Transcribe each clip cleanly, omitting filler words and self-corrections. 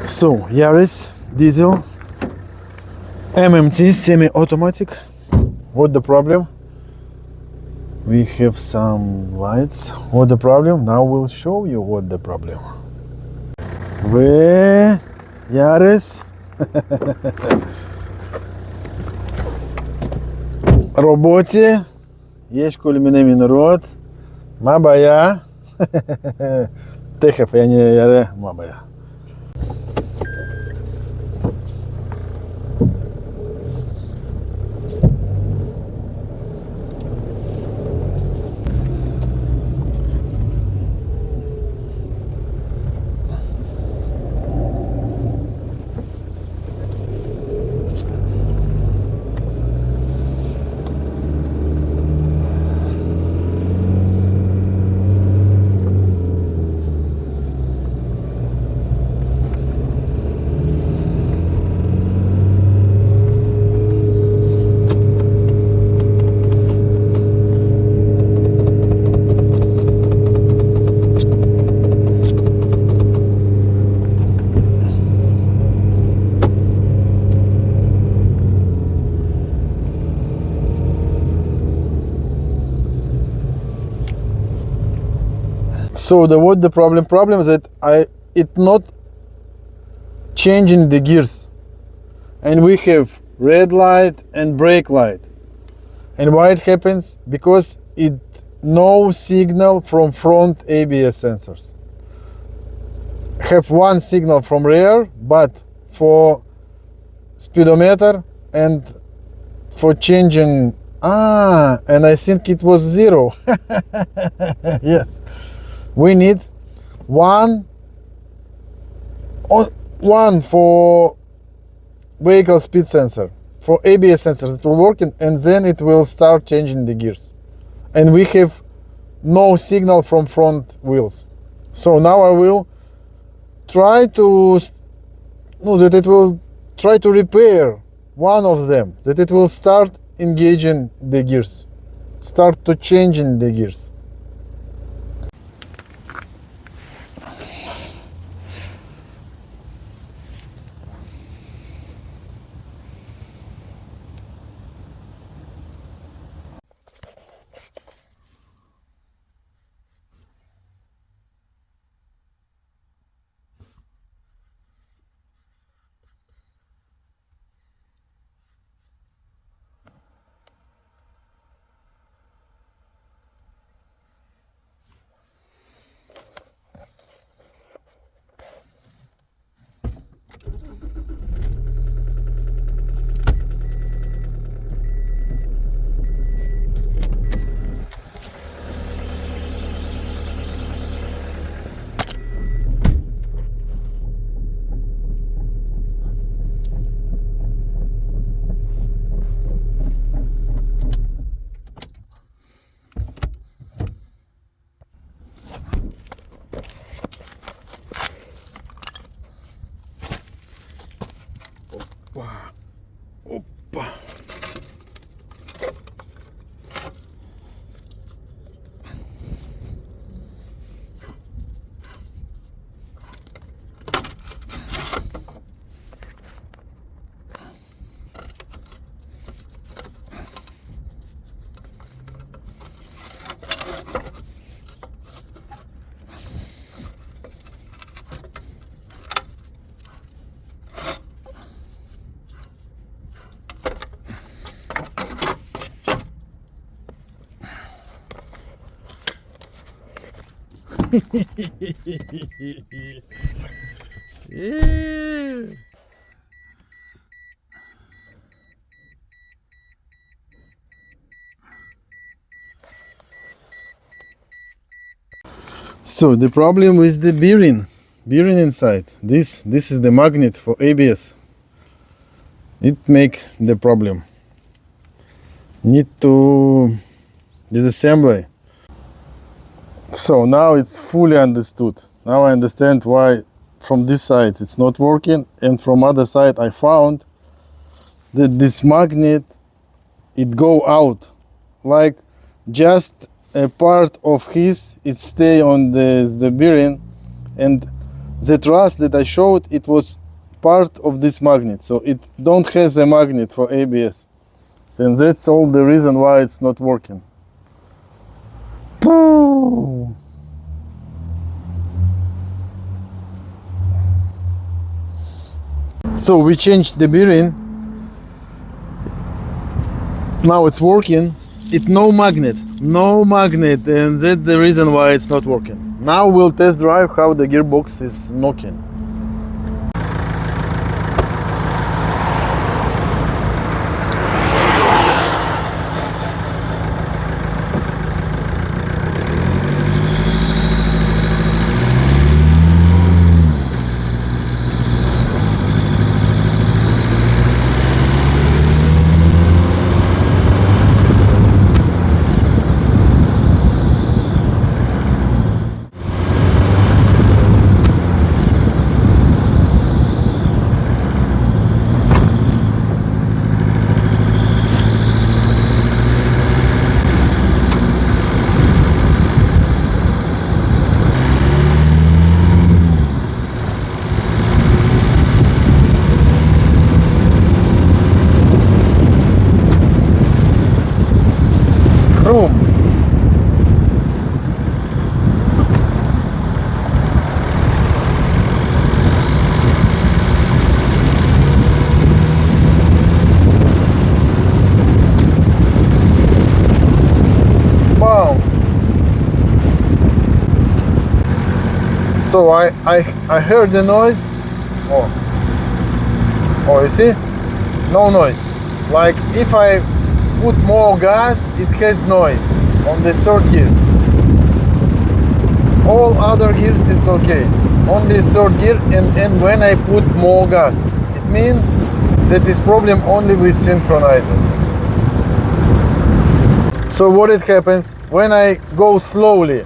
So, Yaris, diesel, MMT Semi Automatic. What the problem? We have some lights. What the problem? Now we'll show you what the problem. Yaris. Роботі. יש כל מיני מנורות. מה הבעיה? תכף אני אראה מה הבעיה. So what the problem? Problem is that it not changing the gears, and we have red light and brake light. And why it happens? Because it no signal from front ABS sensors. Have one signal from rear, but for speedometer and for changing and I think it was 0. Yes. We need one for vehicle speed sensor, for ABS sensors. It will work, and then it will start changing the gears. And we have no signal from front wheels. So now I will try to try to repair one of them, that it will start engaging the gears, start to changing the gears. Опа. Yeah. So the problem with the bearing inside. This is the magnet for ABS. It makes the problem. Need to disassembly. So now it's fully understood. Now I understand why from this side it's not working, and from other side I found that this magnet, it go out, like just a part of his, it stay on the bearing, and the truss that I showed, it was part of this magnet, so it don't has a magnet for ABS. And that's all the reason why it's not working. So we changed the bearing. Now it's working. It no magnet, and that's the reason why it's not working. Now we'll test drive how the gearbox is knocking. So I heard the noise. Oh, you see? No noise. Like if I put more gas, it has noise on the third gear. All other gears it's okay. Only third gear, and when I put more gas, it means that is problem only with synchronizer. So what it happens when I go slowly,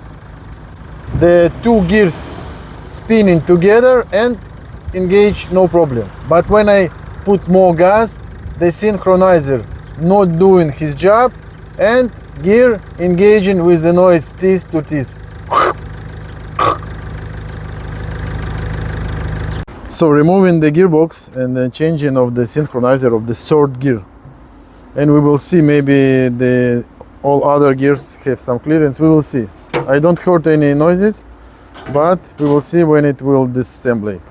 the two gears spinning together and engage, no problem. But when I put more gas, the synchronizer not doing his job and gear engaging with the noise teeth to teeth. So removing the gearbox and the changing of the synchronizer of the third gear, and we will see maybe the all other gears have some clearance. We will see. I don't heard any noises, but we will see when it will disassemble it.